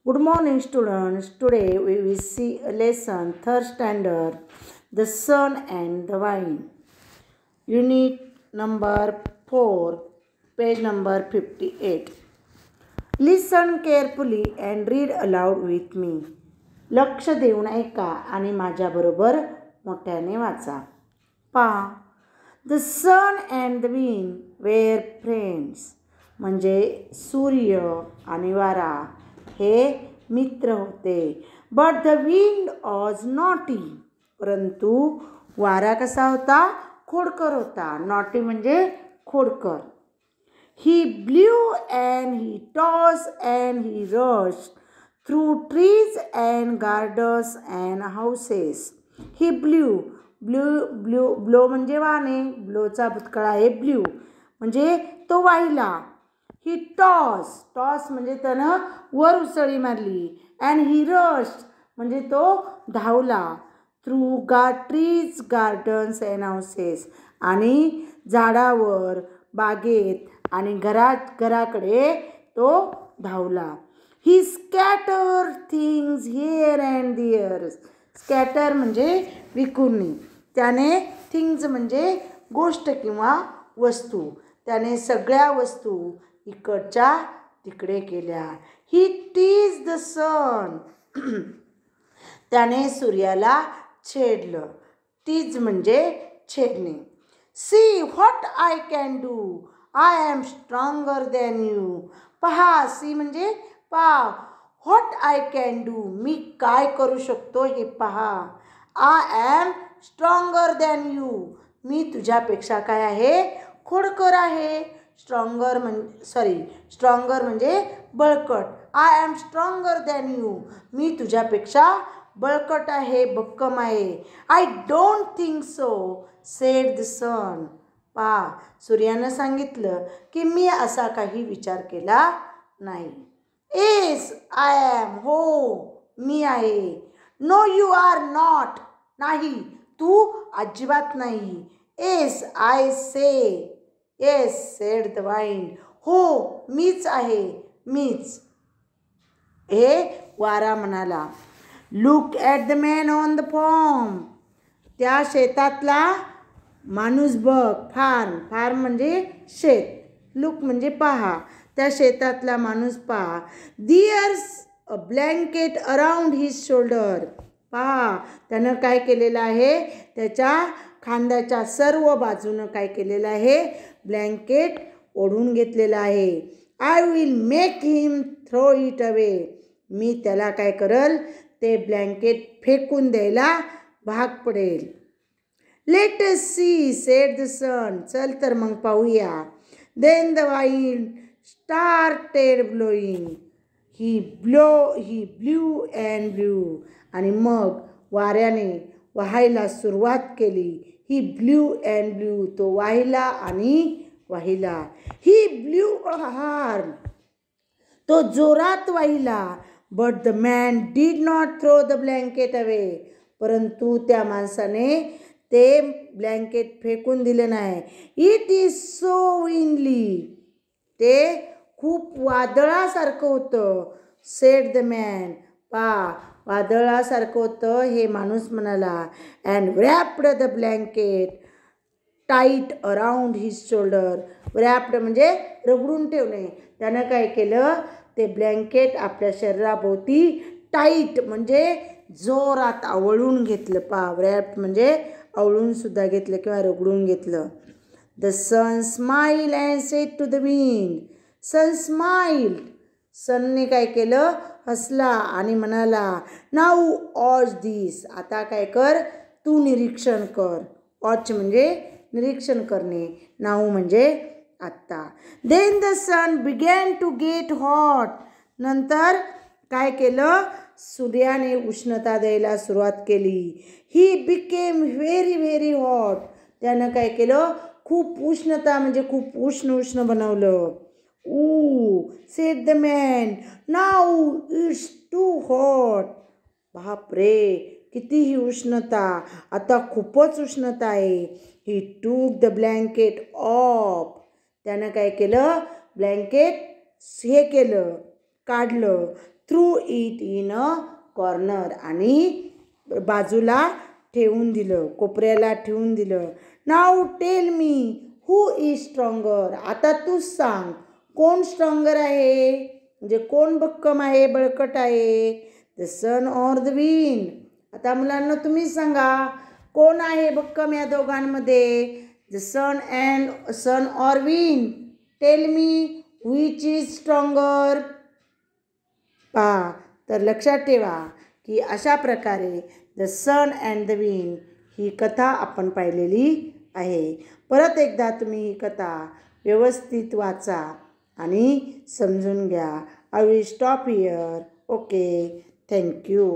Good morning, students. Today we will see a lesson, third standard, the sun and the vine. Unit number 4, page number 58. Listen carefully and read aloud with me. लक्ष देऊन ऐका आणि माझ्याबरोबर मोठ्याने वाचा. पहा, the sun and the wind were friends. म्हणजे सूर्य आणि वारा हे मित्र होते. But the wind was naughty. परंतु वारा कसा होता? खोडकर होता. नॉटी म्हणजे खोडकर. He blew and he toss and he rush through trees and gardens and houses. He blew blow म्हणजे वाहने. ब्लोचा भूतकाळ आहे ब्ल्यू, म्हणजे तो वाहिला. ही टॉस म्हणजे त्यानं वर उसळी मारली. अँड ही रश म्हणजे तो धावला. Through trees gardens and houses, आणि झाडावर, बागेत आणि घराकडे तो धावला. He scatter things here and there. Scatter म्हणजे विखुरणे. त्याने थिंग्स म्हणजे गोष्ट किंवा वस्तू. त्याने सगळ्या वस्तू इकडच्या तिकडे केल्या. He tease the sun. त्याने सूर्याला छेडलं. टीज म्हणजे छेडणे. See what I can do. I am stronger than you. पहा, सी म्हणजे पहा. व्हॉट आय कॅन डू, मी काय करू शकतो हे पहा. I am stronger than you, मी तुझ्यापेक्षा काय आहे? खोडकर आहे. स्ट्रॉंगर म्हणजे बळकट. I am stronger than you, मी तुझ्यापेक्षा बळकट आहे, भक्कम आहे. I don't think so said the सन. पहा, सूर्यानं सांगितलं की मी असा काही विचार केला नाही. येस आय एम, हो मी आहे. नो यू आर नॉट, नाही तू अजिबात नाही. Yes I say, yes said the wind, हो मीच आहे, मीच. हे वारा म्हणाला. Look at the man on the farm. त्या शेतातला माणूस बघ. फार्म म्हणजे शेत. लुक म्हणजे पहा. त्या शेतातला माणूस पहा. दिअर्स अ ब्लँकेट अराउंड हिज शोल्डर. पहा, त्यानं काय केलेलं आहे? त्याच्या खांद्याच्या सर्व बाजूनं काय केलेलं आहे? ब्लँकेट ओढून घेतलेलं आहे. I will make him throw it away. मी त्याला काय करल? ते ब्लँकेट फेकून द्यायला भाग पडेल. Let us see said the sun. चल तर मग पाहूया. Then the wind started blowing. He blew and blew. आणि मग वाऱ्याने वाहायला सुरुवात केली. ही ब्ल्यू अँड ब्ल्यू, तो वाहिला आणि वाहिला. ही ब्ल्यू हार्ड, तो जोरात वाहिला. But the man did not throw the blanket away. परंतु त्या माणसाने ते ब्लँकेट फेकून दिलं नाही. It is so windy. ते खूप वादळासारखं होतं. Sed the man. वादळासारखं होतं हे माणूस म्हणाला. And wrapped the blanket tight around his shoulder. Wrapped म्हणजे रगडून ठेवणे. त्यानं काय केलं? ते ब्लँकेट आपल्या शरीराभोवती टाईट म्हणजे जोरात आवळून घेतलं. व्रॅप्ड म्हणजे आवळून सुद्धा घेतलं किंवा रगडून घेतलं. The sun smile and said to the wind. Sun smile. सनने काय केलं? हसला आणि म्हणाला, नाऊ वॉच दिस. आता काय कर? तू निरीक्षण कर. वॉच म्हणजे निरीक्षण करणे. नाऊ म्हणजे आत्ता. Then the sun began to get hot. नंतर काय केलं? सूर्याने उष्णता द्यायला सुरुवात केली. He became very very hot. त्यानं काय केलं? खूप उष्णता म्हणजे खूप उष्ण बनवलं. Said the man, now it's too hot. बापरे, किती ही उष्णता, आता खूपच उष्णता आहे. ही टूक द ब्लँकेट ऑफ. त्यानं काय केलं? ब्लँकेट काढलं. Through it in a corner आणि बाजूला ठेवून दिलं, कोपऱ्याला ठेवून दिलं. Now tell me who is stronger. आता तूच सांग कोण स्ट्रॉंगर आहे, म्हणजे कोण भक्कम आहे, बळकट आहे. The sun or the wind. आता मुलांना तुम्ही सांगा कोण आहे भक्कम या दोघांमध्ये, the sun or wind. Tell me which is stronger. पहा, तर लक्षात ठेवा की अशा प्रकारे the sun and the wind ही कथा आपण पाहिलेली आहे. परत एकदा तुम्ही ही कथा व्यवस्थित वाचा आणि समजून घ्या. I will stop here. Okay, thank you.